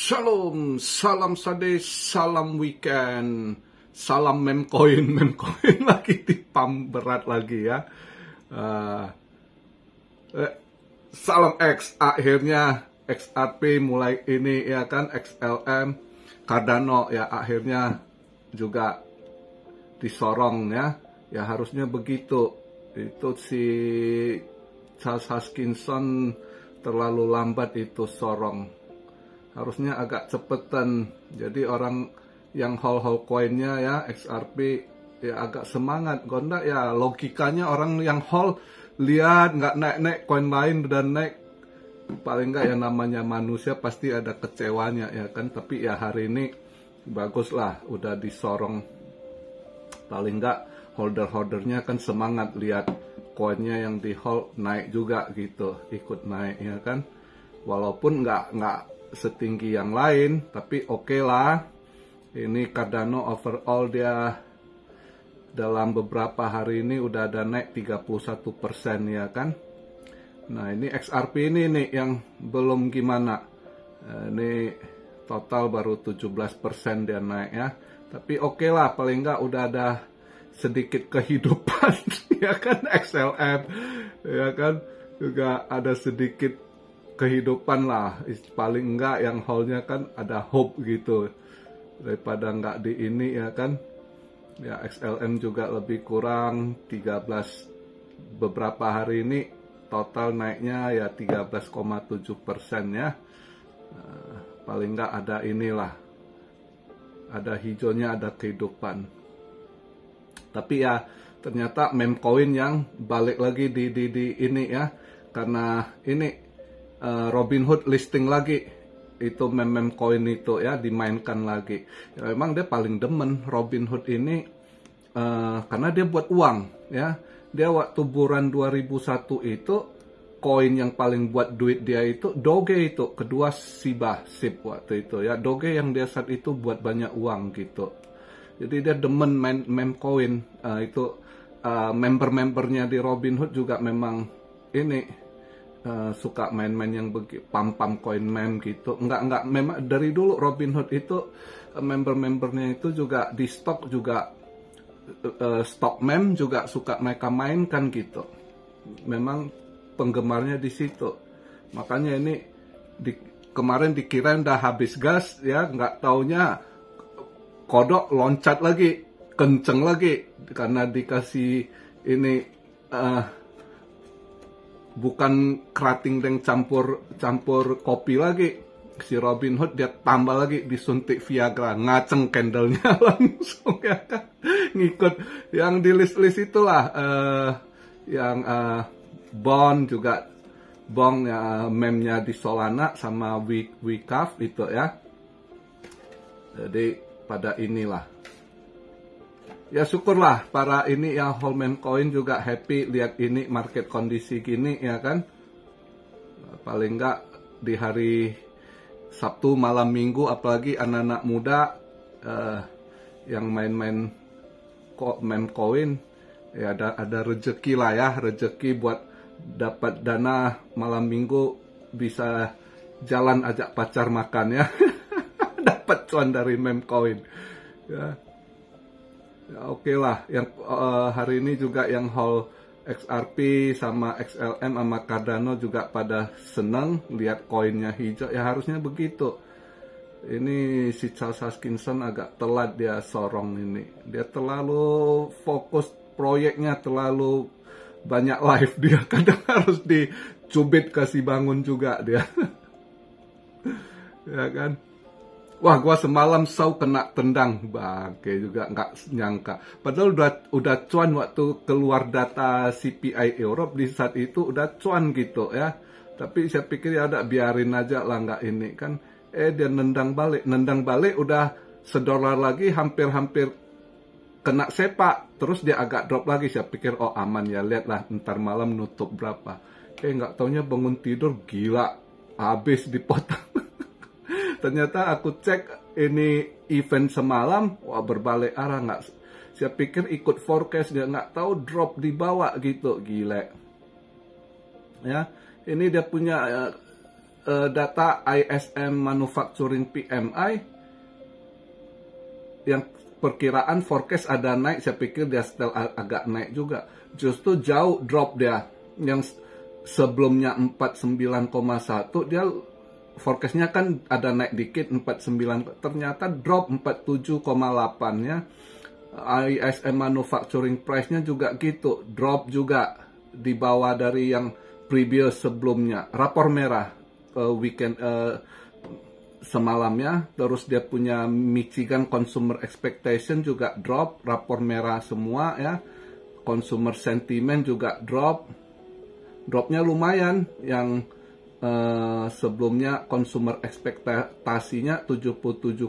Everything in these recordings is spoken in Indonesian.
Shalom, salam sade, salam weekend, salam memcoin lagi di pump berat lagi ya. Salam X, akhirnya XRP mulai ini ya kan, XLM, Cardano ya akhirnya juga disorong ya. Ya harusnya begitu. Itu si Charles Hoskinson terlalu lambat itu sorong. Harusnya agak cepetan. Jadi orang yang hold koinnya ya XRP ya agak semangat. Gonda ya logikanya orang yang hold lihat nggak naik koin lain udah naik, paling nggak ya namanya manusia pasti ada kecewanya ya kan. Tapi ya hari ini bagus lah udah disorong, paling nggak holdernya kan semangat lihat koinnya yang di hold naik juga gitu, ikut naik ya kan. Walaupun nggak setinggi yang lain, tapi oke lah. Ini Cardano overall dia dalam beberapa hari ini udah ada naik 31% ya kan. Nah ini XRP ini nih yang belum gimana. Ini total baru 17% dia naik ya. Tapi oke lah, paling nggak udah ada sedikit kehidupan ya kan. XLM ya kan juga ada sedikit kehidupan lah, paling enggak yang holdnya kan ada hope gitu daripada enggak di ini ya kan. Ya XLM juga lebih kurang 13, beberapa hari ini total naiknya ya 13,7% ya. Paling enggak ada inilah, ada hijaunya, ada kehidupan. Tapi ya ternyata memcoin yang balik lagi di ini ya, karena ini Robinhood listing lagi itu meme coin itu ya, dimainkan lagi. Ya, memang dia paling demen Robinhood ini karena dia buat uang ya. Dia waktu bulan 2001 itu koin yang paling buat duit dia itu Doge, itu kedua Shiba SIB waktu itu ya. Doge yang dia saat itu buat banyak uang gitu. Jadi dia demen main meme coin. Itu member-membernya di Robinhood juga memang ini suka main-main yang pam-pam coin meme gitu. Enggak memang dari dulu Robinhood itu member-membernya itu juga di stok juga stok meme juga suka mereka mainkan gitu. Memang penggemarnya di situ. Makanya ini kemarin dikira udah habis gas ya, nggak taunya kodok loncat lagi, kenceng lagi karena dikasih ini bukan kerating yang campur kopi lagi. Si Robinhood dia tambah lagi, disuntik Viagra, ngaceng candlenya langsung ya kan. Ngikut yang di list itulah yang bond juga, bond ya, meme-nya di Solana sama WeCaf itu ya. Jadi pada inilah. Ya syukurlah para ini yang hold meme coin juga happy lihat ini market kondisi gini ya kan. Paling enggak di hari Sabtu malam Minggu, apalagi anak-anak muda yang main-main meme coin ya ada rezeki lah ya, rezeki buat dapat dana malam Minggu, bisa jalan ajak pacar makan ya. Dapat cuan dari meme coin ya. Ya, oke lah, yang hari ini juga yang hold XRP sama XLM sama Cardano juga pada senang lihat koinnya hijau, ya harusnya begitu. Ini si Charles Hoskinson agak telat dia sorong ini, dia terlalu fokus proyeknya, terlalu banyak live dia, kadang harus dicubit kasih bangun juga dia. Ya kan. Wah, gua semalam kena tendang, bangke juga nggak nyangka. Padahal udah cuan waktu keluar data CPI Europe di saat itu udah cuan gitu ya. Tapi saya pikir ya ada biarin aja lah, nggak ini kan. Dia nendang balik udah $1 lagi, hampir kena sepak. Terus dia agak drop lagi, saya pikir oh aman ya, lihatlah ntar malam nutup berapa. Nggak taunya bangun tidur gila, habis dipotong. Ternyata aku cek ini event semalam, wah berbalik arah, nggak. Saya pikir ikut forecast, dia nggak tahu drop di bawah gitu, gile. Ya, ini dia punya data ISM Manufacturing PMI yang perkiraan forecast ada naik, saya pikir dia still agak naik juga. Justru jauh drop dia. Yang sebelumnya 49,1 dia forecastnya kan ada naik dikit 49, ternyata drop 47,8 ya. ISM Manufacturing Price-nya juga gitu, drop juga di bawah dari yang previous sebelumnya. Rapor merah weekend semalamnya. Terus dia punya Michigan Consumer Expectation juga drop, rapor merah semua ya. Consumer Sentiment juga drop, dropnya lumayan. Yang sebelumnya consumer ekspektasinya 77,1,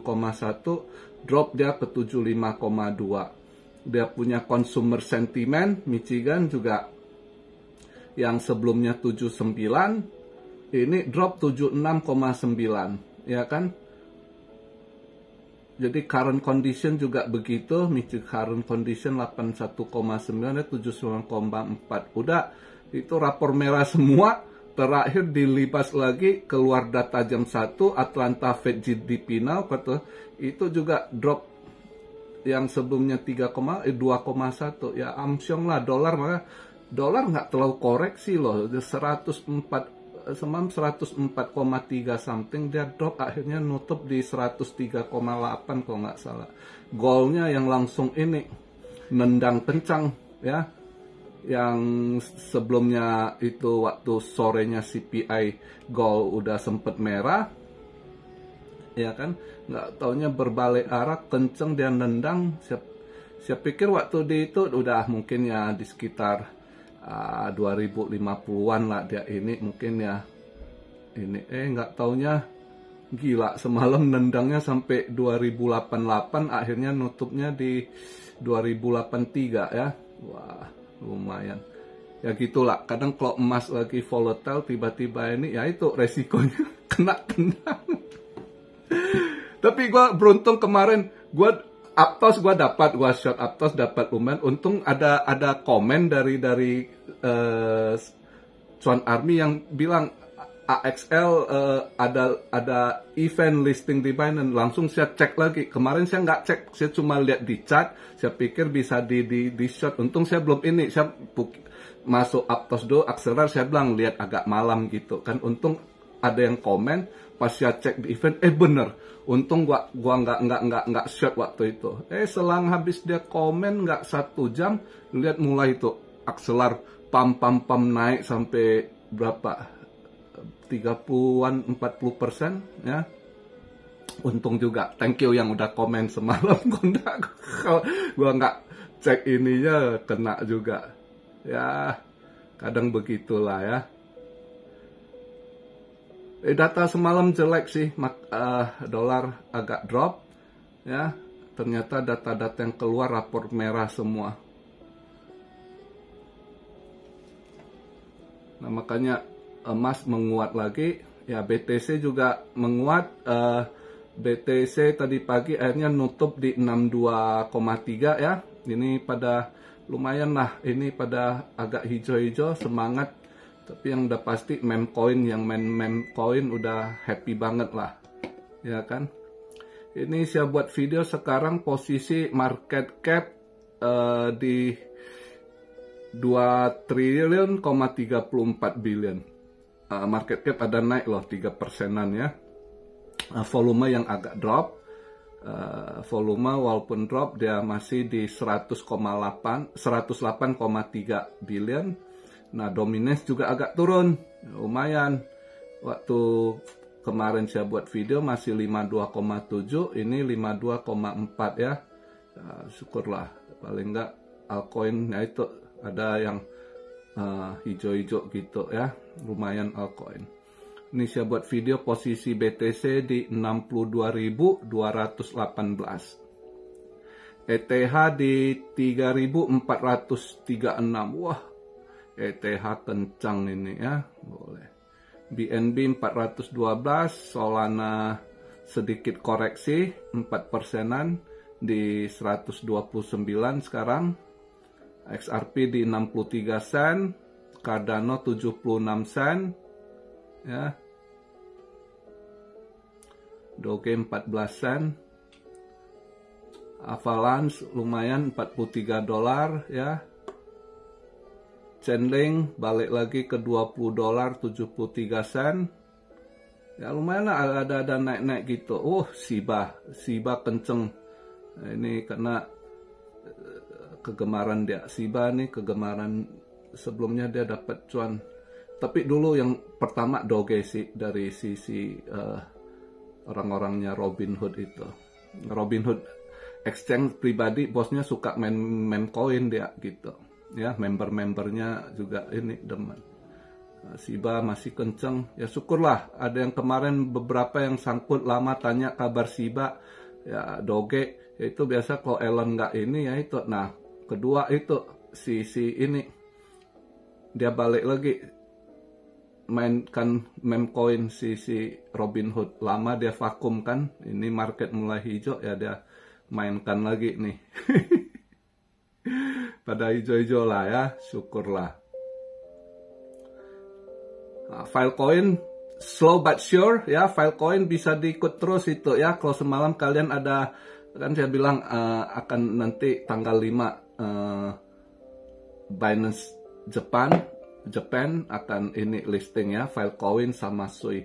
drop dia ke 75,2. Dia punya consumer sentiment Michigan juga yang sebelumnya 79, ini drop 76,9 ya kan. Jadi current condition juga begitu, Michigan current condition 81,9 ya 79,4. Udah itu rapor merah semua. Terakhir dilibas lagi keluar data jam 1 Atlanta Fed GDP Now itu juga drop yang sebelumnya 2,1 ya. Amsyong lah dolar, maka dolar nggak terlalu koreksi loh, 104,3 something, dia drop akhirnya nutup di 103,8 kalau nggak salah. Goldnya yang langsung ini nendang kencang ya. Yang sebelumnya itu waktu sorenya CPI gold udah sempet merah ya kan, nggak taunya berbalik arah kenceng dia nendang. Saya pikir waktu di itu udah mungkin ya di sekitar 2050-an lah dia ini mungkin ya ini, nggak taunya gila semalam nendangnya sampai 2088, akhirnya nutupnya di 2083 ya. Wah lumayan ya, gitulah kadang kalau emas lagi volatile tiba-tiba ini ya itu resikonya kena tendang. Tapi gue beruntung kemarin, gue Aptos gue short Aptos dapat lumayan. Untung ada komen dari Cuan Army yang bilang AXL ada event listing di Binance. Langsung saya cek lagi. Kemarin saya nggak cek, saya cuma lihat di chart. Saya pikir bisa di short. Untung saya belum ini, saya masuk Aptos dulu, akseler saya bilang lihat agak malam gitu kan. Untung ada yang komen, pas saya cek di event, bener. Untung gua nggak short waktu itu. Selang habis dia komen nggak 1 jam, lihat mulai itu akseler pam naik sampai berapa? 30-an 40% ya. Untung juga, thank you yang udah komen semalam. Gua nggak cek ininya kena juga ya, kadang begitulah ya. Data semalam jelek sih, dolar agak drop ya. Ternyata data-data yang keluar rapor merah semua. Nah makanya emas menguat lagi ya, BTC juga menguat. BTC tadi pagi akhirnya nutup di 62,3 ya. Ini pada lumayan lah, ini pada agak hijau-hijau, semangat. Tapi yang udah pasti meme coin udah happy banget lah ya kan. Ini saya buat video sekarang posisi market cap di 2 triliun, 34 billion. Market cap ada naik loh 3%-an ya. Volume yang agak drop. Volume walaupun drop dia masih di 108,3 billion. Nah dominance juga agak turun lumayan. Waktu kemarin saya buat video masih 52,7, ini 52,4 ya. Syukurlah paling enggak altcoin ya itu ada yang hijau-hijau gitu ya, lumayan altcoin. Ini saya buat video posisi BTC di 62.218, ETH di 3.436. Wah, ETH kencang ini ya, boleh. BNB 412, Solana sedikit koreksi 4%-an di 129 sekarang. XRP di 63 sen, Cardano 76 sen ya. Doge 14 sen. Avalanche lumayan $43 ya. Chainlink balik lagi ke $20 73 sen. Ya lumayan lah, ada naik-naik gitu. Shiba kenceng. Nah, ini karena kegemaran dia. Shiba nih kegemaran, sebelumnya dia dapat cuan. Tapi dulu yang pertama Doge sih, dari sisi orang-orangnya Robinhood itu. Robinhood exchange pribadi, bosnya suka main koin dia gitu. Ya, member-membernya juga ini demen. Shiba masih kenceng, ya syukurlah. Ada yang kemarin beberapa yang sangkut lama tanya kabar Shiba, ya Doge, ya itu biasa kalau Elon nggak ini ya itu. Nah, kedua itu si ini dia balik lagi mainkan meme coin si Robinhood. Lama dia vakum kan, ini market mulai hijau ya dia mainkan lagi nih. Pada hijau-hijau lah ya, syukurlah. Filecoin slow but sure ya, Filecoin bisa diikut terus itu ya. Kalau semalam kalian ada, kan saya bilang akan nanti tanggal 5 Binance Japan akan ini listing ya, Filecoin sama Sui.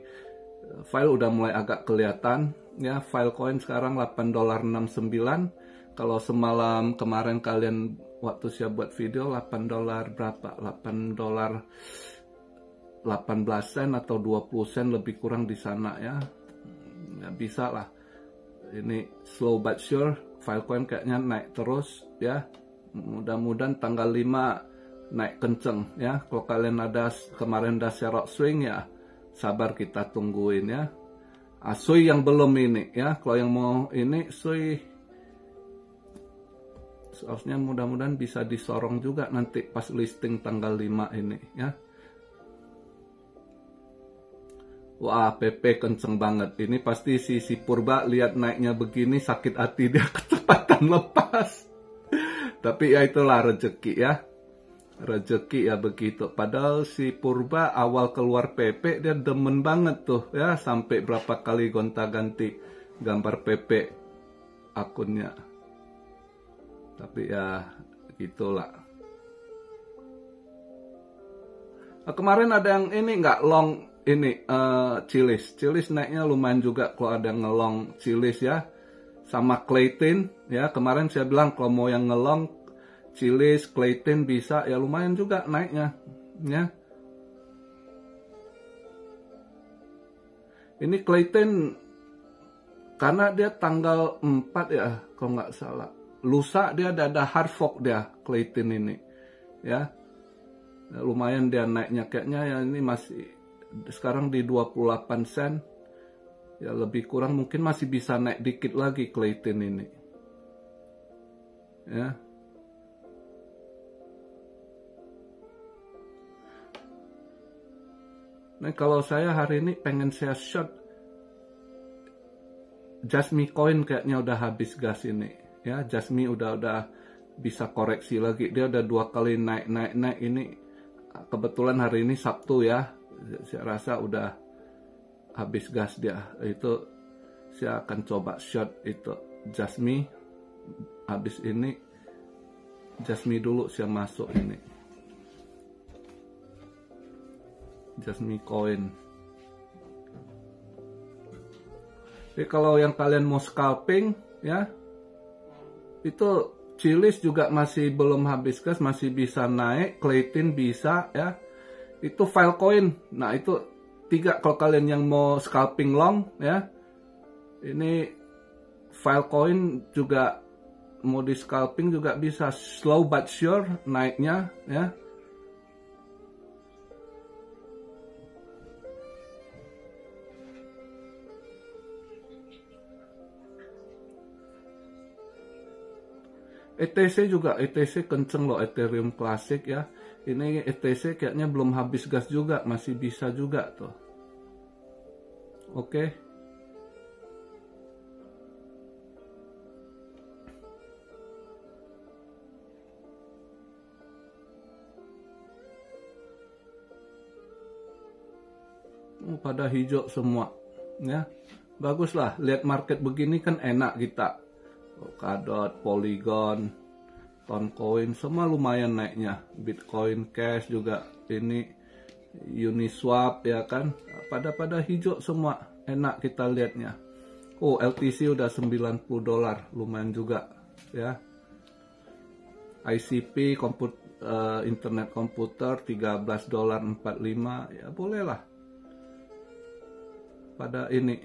File udah mulai agak kelihatan ya, Filecoin sekarang $8.69. Kalau semalam kemarin kalian waktu saya buat video $8 berapa? $18 sen atau 20 sen lebih kurang di sana ya. Ya bisa lah. Ini slow but sure, Filecoin kayaknya naik terus ya. Mudah-mudahan tanggal 5 naik kenceng ya. Kalau kalian ada kemarin ada share swing ya, sabar kita tungguin ya. Sui yang belum ini ya. Kalau yang mau ini Sui seharusnya mudah-mudahan bisa disorong juga nanti pas listing tanggal 5 ini ya. Wah, PP kenceng banget. Ini pasti si Purba lihat naiknya begini sakit hati dia, kecepatan lepas. Tapi ya itulah rezeki ya. Rezeki ya begitu. Padahal si Purba awal keluar PP dia demen banget tuh ya, sampai berapa kali gonta-ganti gambar PP akunnya. Tapi ya gitulah. Nah, kemarin ada yang ini nggak long ini Chiliz naiknya lumayan juga kalau ada ngelong Chiliz ya, sama Clayton ya. Kemarin saya bilang kalau mau yang ngelong Chiliz, Clayton bisa ya, lumayan juga naiknya ya. Ini Clayton karena dia tanggal 4 ya kalau nggak salah, lusa dia ada hard fork dia Clayton ini ya. Lumayan dia naiknya, kayaknya ya ini masih sekarang di 28 sen ya, lebih kurang mungkin masih bisa naik dikit lagi Clayton ini ya. Nah, kalau saya hari ini pengen saya short Jasmy Coin, kayaknya udah habis gas ini ya. Jasmy udah bisa koreksi lagi, dia udah 2 kali naik ini. Kebetulan hari ini Sabtu ya, saya rasa udah habis gas dia. Itu saya akan coba short itu Jasmy. Habis ini Jasmy dulu saya masuk ini Jasmy Coin. Jadi kalau yang kalian mau scalping ya, itu Chiliz juga masih belum habis gas, masih bisa naik. Clayton bisa ya. Itu Filecoin. Nah itu 3 kalau kalian yang mau scalping long ya. Ini Filecoin juga mau di scalping juga bisa, slow but sure naiknya ya. ETC juga, ETC kenceng loh, Ethereum Classic ya. Ini ETC kayaknya belum habis gas juga, masih bisa juga tuh. Oke. Pada hijau semua ya. bagus lah. Lihat market begini kan enak kita. Polkadot, Polygon, Toncoin, semua lumayan naiknya. Bitcoin Cash juga ini, Uniswap ya kan. Pada hijau semua, enak kita lihatnya. Oh, LTC udah $90, lumayan juga ya. ICP internet komputer $13.45, ya boleh lah. Pada ini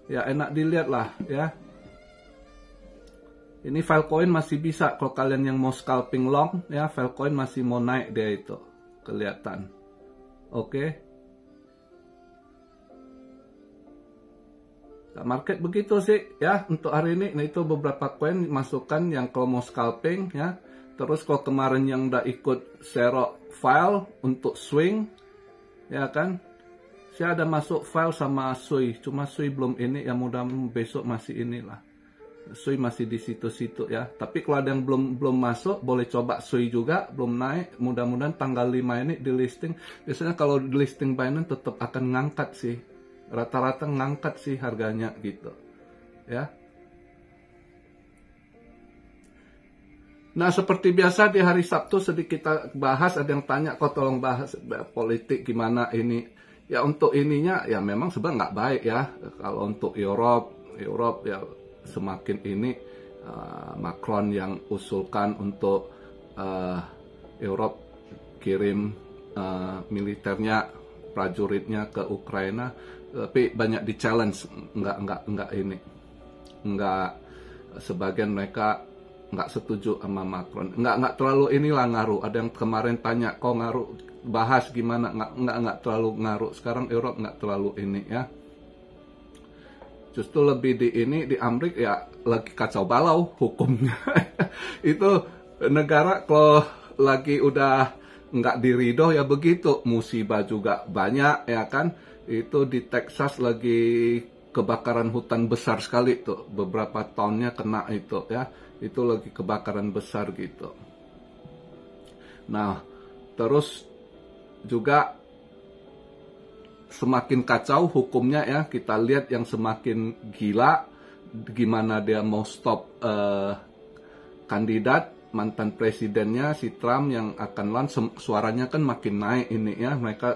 ya enak dilihat lah ya. Ini Filecoin masih bisa, kalau kalian yang mau scalping long ya, Filecoin masih mau naik dia itu, kelihatan. Oke. Nah, market begitu sih ya untuk hari ini. Nah, itu beberapa coin masukan yang kalau mau scalping ya. Terus kalau kemarin yang udah ikut Zero File untuk swing ya kan, saya ada masuk file sama Sui, cuma Sui belum ini, ya mudah-mudahan besok masih inilah. Sui masih di situ-situ ya. Tapi kalau ada yang belum masuk, boleh coba Sui juga, belum naik. Mudah-mudahan tanggal 5 ini di listing. Biasanya kalau di listing Binance tetap akan ngangkat sih. Rata-rata ngangkat sih harganya gitu. Ya. Nah, seperti biasa di hari Sabtu sedikit kita bahas, ada yang tanya kok tolong bahas politik gimana ini. Ya untuk ininya ya memang sebenarnya nggak baik ya. Kalau untuk Europe ya semakin ini Macron yang usulkan untuk Europe kirim militernya, prajuritnya ke Ukraina, tapi banyak di challenge, nggak ini, nggak, sebagian mereka nggak setuju sama Macron, nggak terlalu inilah ngaruh. Ada yang kemarin tanya kok ngaruh, bahas gimana, nggak terlalu ngaruh. Sekarang Europe nggak terlalu ini ya. Justru lebih di Amerika ya lagi kacau balau hukumnya. Itu negara kalau lagi udah nggak dirido ya begitu, musibah juga banyak ya kan. Itu di Texas lagi kebakaran hutan besar sekali tuh, beberapa tahunnya kena itu ya. Itu lagi kebakaran besar gitu. Nah, terus juga semakin kacau hukumnya ya, kita lihat yang semakin gila gimana dia mau stop kandidat mantan presidennya si Trump yang akan lawan, suaranya kan makin naik ini ya. Mereka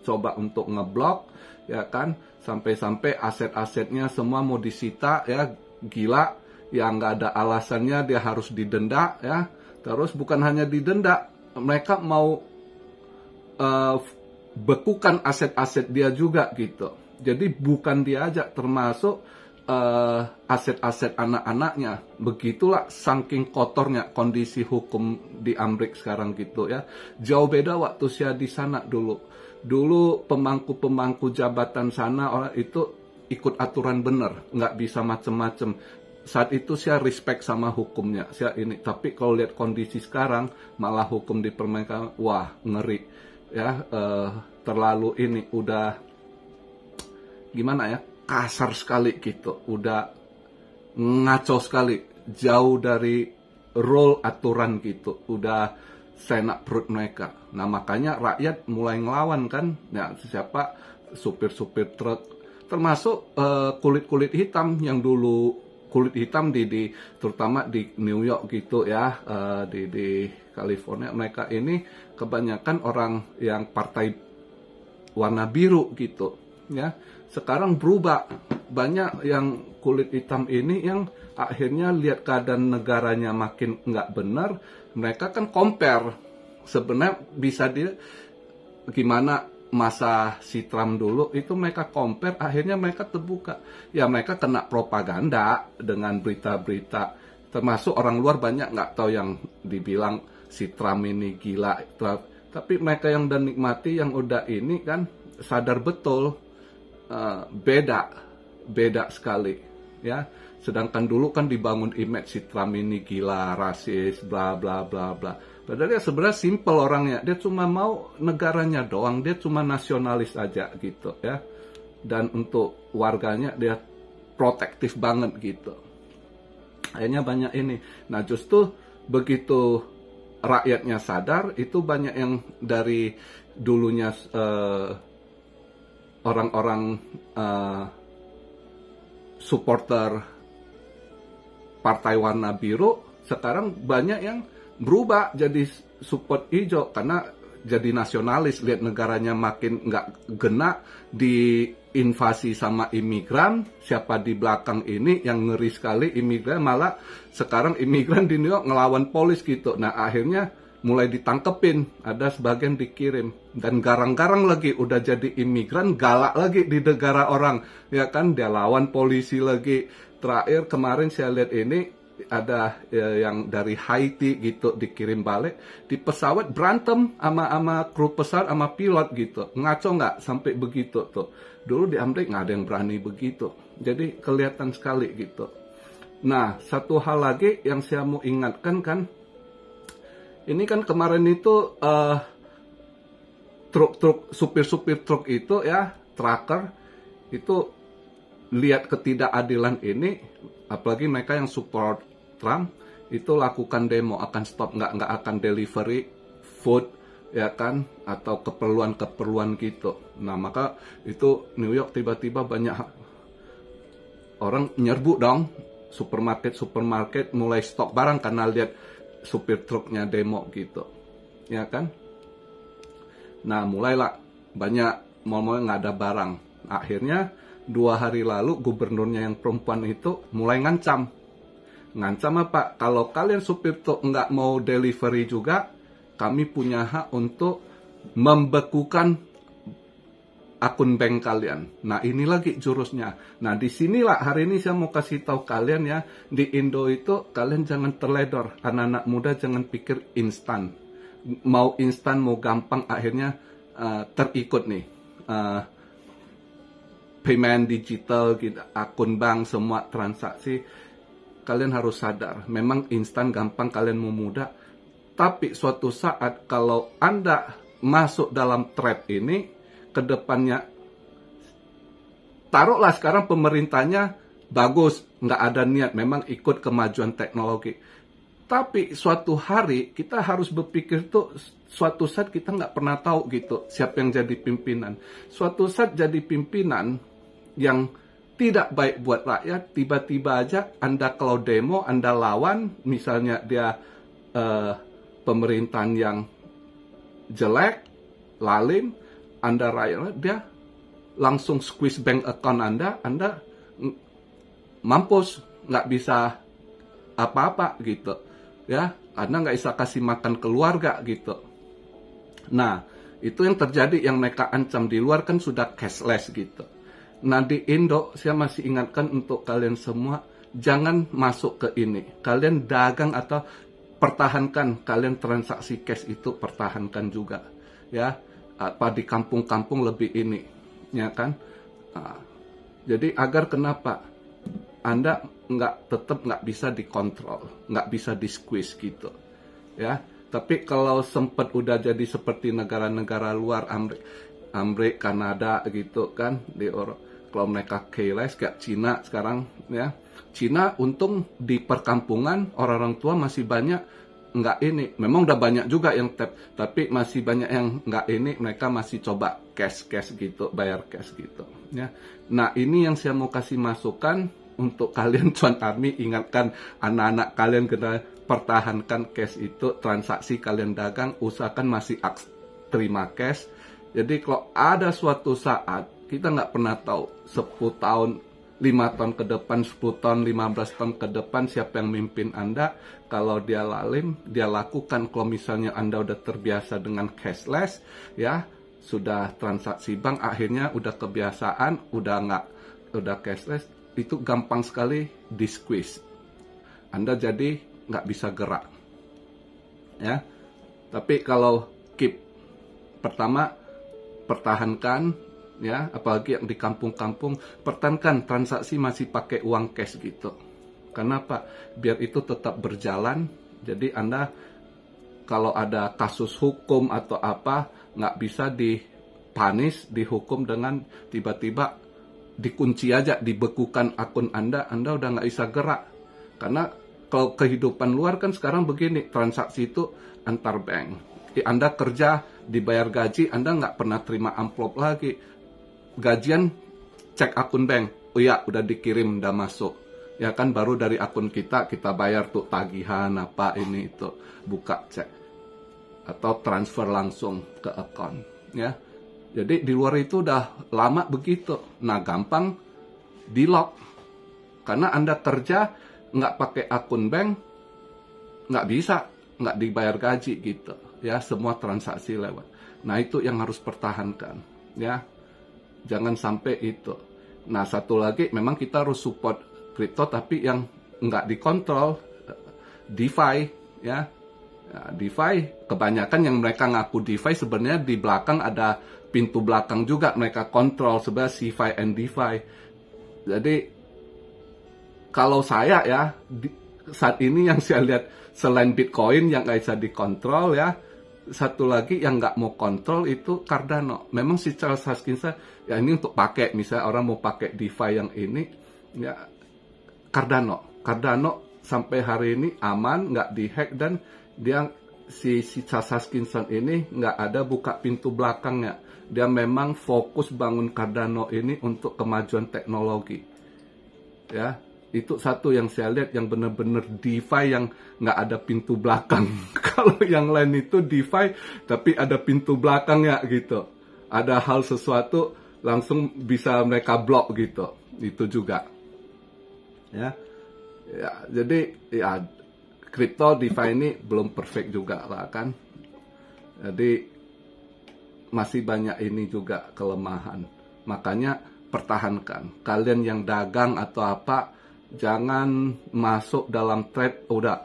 coba untuk ngeblok ya kan, sampai-sampai aset-asetnya semua mau disita ya, gila ya, nggak ada alasannya dia harus didenda ya. Terus bukan hanya didenda, mereka mau bekukan aset-aset dia juga gitu. Jadi bukan dia aja, termasuk aset-aset anak-anaknya. Begitulah saking kotornya kondisi hukum di Amerika sekarang gitu ya. Jauh beda waktu saya di sana dulu. Dulu pemangku-pemangku jabatan sana orang itu ikut aturan bener, nggak bisa macem-macem. Saat itu saya respect sama hukumnya, saya ini. Tapi kalau lihat kondisi sekarang, malah hukum dipermainkan, wah ngeri. Ya, terlalu ini udah gimana ya, kasar sekali gitu, udah ngaco sekali, jauh dari role aturan gitu, udah senak perut mereka. Nah makanya rakyat mulai ngelawan kan, ya siapa, supir-supir truk, termasuk kulit-kulit hitam yang dulu kulit hitam terutama di New York gitu ya, di California, mereka ini kebanyakan orang yang partai warna biru gitu ya. Sekarang berubah, banyak yang kulit hitam ini yang akhirnya lihat keadaan negaranya makin nggak benar, mereka kan compare sebenarnya bisa dia gimana masa si Trump dulu itu, mereka compare, akhirnya mereka terbuka ya, mereka kena propaganda dengan berita-berita, termasuk orang luar banyak nggak tahu yang dibilang si Trump ini gila, tapi mereka yang udah nikmati, yang udah ini kan sadar betul beda sekali ya. Sedangkan dulu kan dibangun image si Trump ini gila, rasis, bla bla bla bla. Padahal dia sebenarnya simple orangnya, dia cuma mau negaranya doang, dia cuma nasionalis aja gitu ya. Dan untuk warganya dia protektif banget gitu. Akhirnya banyak ini. Nah justru begitu rakyatnya sadar, itu banyak yang dari dulunya orang-orang supporter partai warna biru, sekarang banyak yang berubah jadi support hijau karena jadi nasionalis, lihat negaranya makin nggak gena diinvasi sama imigran. Siapa di belakang ini yang ngeri sekali, imigran, malah sekarang imigran di New York ngelawan polis gitu. Nah akhirnya mulai ditangkepin, ada sebagian dikirim, dan garang-garang lagi udah jadi imigran, galak lagi di negara orang, ya kan, dia lawan polisi lagi. Terakhir kemarin saya lihat ini ada yang dari Haiti gitu dikirim balik di pesawat, berantem sama kru pesawat sama pilot gitu. Ngaco nggak sampai begitu tuh. Dulu di Amerika nggak ada yang berani begitu. Jadi kelihatan sekali gitu. Nah, satu hal lagi yang saya mau ingatkan kan, ini kan kemarin itu supir-supir truk itu ya, trucker itu lihat ketidakadilan ini, apalagi mereka yang support Trump itu lakukan demo, akan stop, nggak akan delivery food, ya kan, atau keperluan gitu. Nah maka itu New York tiba-tiba banyak orang nyerbu dong, supermarket mulai stok barang karena lihat supir truknya demo gitu, ya kan. Nah mulailah banyak mau nggak ada barang. Akhirnya 2 hari lalu gubernurnya yang perempuan itu mulai ngancam apa? Kalau kalian supir truk nggak mau delivery juga, kami punya hak untuk membekukan akun bank kalian. Nah ini lagi jurusnya. Nah disinilah hari ini saya mau kasih tahu kalian ya, di Indo itu kalian jangan terledor. Anak-anak muda jangan pikir instan. Mau instan, mau gampang, akhirnya terikut nih. Payment digital, gitu, akun bank, semua transaksi. Kalian harus sadar, memang instan gampang, kalian mau mudah, tapi suatu saat kalau Anda masuk dalam trap ini, ke depannya, taruhlah sekarang pemerintahnya bagus, nggak ada niat, memang ikut kemajuan teknologi. Tapi suatu hari kita harus berpikir tuh, suatu saat kita nggak pernah tahu gitu, siapa yang jadi pimpinan. Suatu saat jadi pimpinan yang tidak baik buat rakyat, tiba-tiba aja Anda kalau demo, Anda lawan, misalnya dia pemerintahan yang jelek, lalim, Anda rakyat, dia langsung squeeze bank account Anda mampus, nggak bisa apa-apa gitu, ya, Anda nggak bisa kasih makan keluarga gitu. Nah, itu yang terjadi, yang mereka ancam. Di luar kan sudah cashless gitu. Nah di Indo, saya masih ingatkan untuk kalian semua, jangan masuk ke ini. Kalian dagang atau pertahankan, kalian transaksi cash itu pertahankan juga. Ya, apa di kampung-kampung lebih ini, ya kan. Jadi agar kenapa Anda tetap nggak bisa dikontrol, nggak bisa di squeeze gitu. Ya, tapi kalau sempat udah jadi seperti negara-negara luar, Amerika, Kanada gitu kan, kalau mereka keyless kayak Cina sekarang ya, Cina untung di perkampungan orang-orang tua masih banyak nggak ini, memang udah banyak juga yang tap, tapi masih banyak yang nggak ini, mereka masih coba cash gitu, bayar cash gitu ya. Nah ini yang saya mau kasih masukan untuk kalian Cuan Army, ingatkan anak-anak kalian kena pertahankan cash itu, transaksi kalian dagang usahakan masih terima cash. Jadi kalau ada suatu saat, kita nggak pernah tahu 10 tahun, 5 tahun ke depan, 10 tahun, 15 tahun ke depan siapa yang mimpin Anda. Kalau dia lalim, dia lakukan. Kalau misalnya Anda udah terbiasa dengan cashless, ya sudah transaksi bank, akhirnya udah kebiasaan, udah cashless, itu gampang sekali di squeeze. Anda jadi nggak bisa gerak, ya. Tapi kalau keep, pertama pertahankan. Ya, apalagi yang di kampung-kampung, pertahankan transaksi masih pakai uang cash gitu. Kenapa? Biar itu tetap berjalan. Jadi Anda kalau ada kasus hukum atau apa, nggak bisa dihukum dengan tiba-tiba dikunci aja, dibekukan akun Anda udah nggak bisa gerak. Karena kalau kehidupan luar kan sekarang begini, transaksi itu antar bank. Anda kerja, dibayar gaji, Anda nggak pernah terima amplop lagi. Gajian cek akun bank, oh ya udah dikirim, udah masuk. Ya kan, baru dari akun kita bayar tuh tagihan apa ini itu, buka cek atau transfer langsung ke akun ya. Jadi di luar itu udah lama begitu. Nah, gampang di lock karena Anda kerja nggak pakai akun bank, nggak bisa, nggak dibayar gaji gitu ya, semua transaksi lewat. Nah, itu yang harus pertahankan ya, jangan sampai itu. Nah, satu lagi memang kita harus support kripto tapi yang nggak dikontrol, DeFi ya. Nah, DeFi kebanyakan yang mereka ngaku DeFi sebenarnya di belakang ada pintu belakang juga mereka kontrol, sebenarnya CeFi and DeFi. Jadi kalau saya ya saat ini yang saya lihat selain Bitcoin yang nggak bisa dikontrol ya, satu lagi yang nggak mau kontrol itu Cardano. Memang si Charles Hoskinson ya ini untuk pakai, misalnya orang mau pakai DeFi yang ini ya, Cardano sampai hari ini aman, nggak dihack, dan dia si Charles Hoskinson ini nggak ada buka pintu belakangnya. Dia memang fokus bangun Cardano ini untuk kemajuan teknologi ya. Itu satu yang saya lihat yang benar-benar DeFi yang nggak ada pintu belakang. Kalau yang lain itu DeFi tapi ada pintu belakangnya gitu, ada hal sesuatu langsung bisa mereka blok gitu, itu juga ya. Jadi ya kripto DeFi ini belum perfect juga lah kan, jadi masih banyak ini juga kelemahan. Makanya pertahankan, kalian yang dagang atau apa, jangan masuk dalam trade udah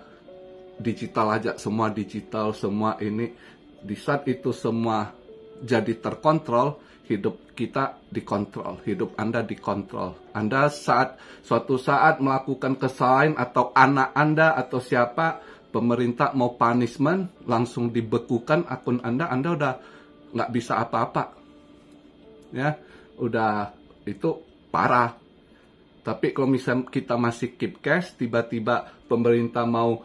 digital aja, semua digital, semua ini. Di saat itu semua jadi terkontrol, hidup kita dikontrol, hidup Anda dikontrol. Anda suatu saat melakukan kesalahan atau anak Anda atau siapa, pemerintah mau punishment, langsung dibekukan akun Anda udah nggak bisa apa-apa. Ya, udah itu parah. Tapi kalau misalnya kita masih keep cash, tiba-tiba pemerintah mau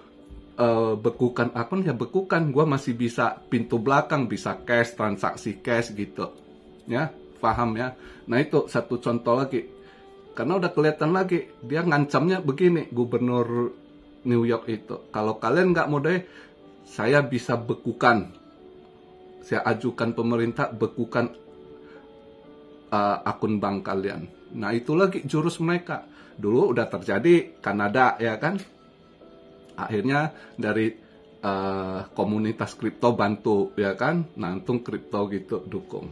bekukan akun, ya bekukan. Gua masih bisa pintu belakang, bisa cash, transaksi cash gitu. Ya, paham ya? Nah, itu satu contoh lagi. Karena udah kelihatan lagi, dia ngancamnya begini, gubernur New York itu. Kalau kalian nggak mau deh, saya bisa bekukan. Saya ajukan pemerintah bekukan akun bank kalian. Nah, itu lagi jurus mereka. Dulu udah terjadi Kanada ya kan. Akhirnya dari komunitas kripto bantu ya kan, nantung kripto gitu dukung.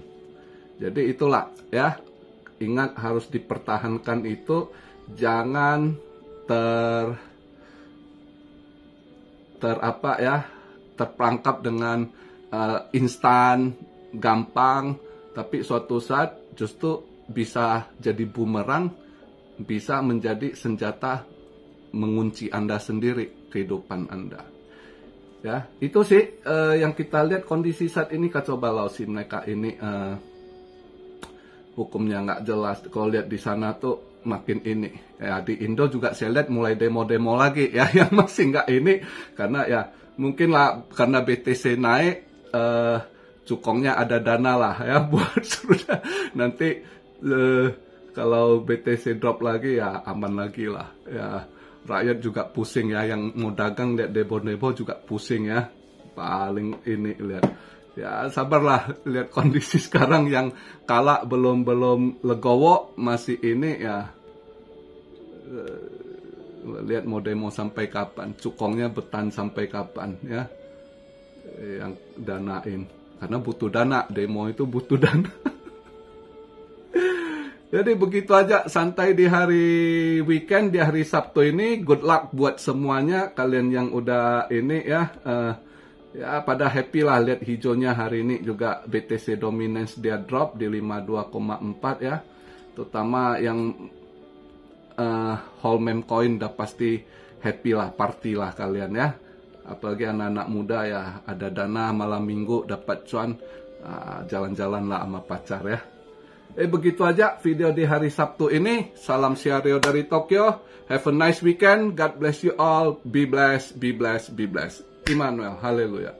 Jadi itulah ya, ingat harus dipertahankan itu, jangan terperangkap dengan instan, gampang, tapi suatu saat justru bisa jadi bumerang, bisa menjadi senjata mengunci Anda sendiri, kehidupan Anda. Ya, itu sih yang kita lihat kondisi saat ini kacau balau sih mereka ini. Hukumnya nggak jelas. Kalau lihat di sana tuh makin ini. Ya, di Indo juga saya lihat mulai demo-demo lagi ya, yang masih nggak ini, karena ya mungkin lah karena BTC naik, cukongnya ada dana lah ya buat sudah nanti kalau BTC drop lagi ya aman lagi lah ya. Rakyat juga pusing ya, yang mau dagang lihat demo-demo juga pusing ya. Paling ini lihat ya, sabarlah lihat kondisi sekarang yang kala belum legowo masih ini ya. Lihat mau demo sampai kapan, cukongnya bertahan sampai kapan ya, yang danain, karena butuh dana, demo itu butuh dana. Jadi begitu aja, santai di hari weekend, di hari Sabtu ini. Good luck buat semuanya, kalian yang udah ini ya. Ya pada happy lah lihat hijaunya hari ini juga. BTC dominance dia drop di 52,4 ya. Terutama yang whole meme coin udah pasti happy lah, party lah kalian ya. Apalagi anak-anak muda ya, ada dana malam minggu dapat cuan, jalan-jalan lah sama pacar ya. Begitu aja video di hari Sabtu ini. Salam Siario dari Tokyo. Have a nice weekend. God bless you all. Be blessed, be blessed, be blessed. Immanuel, haleluya.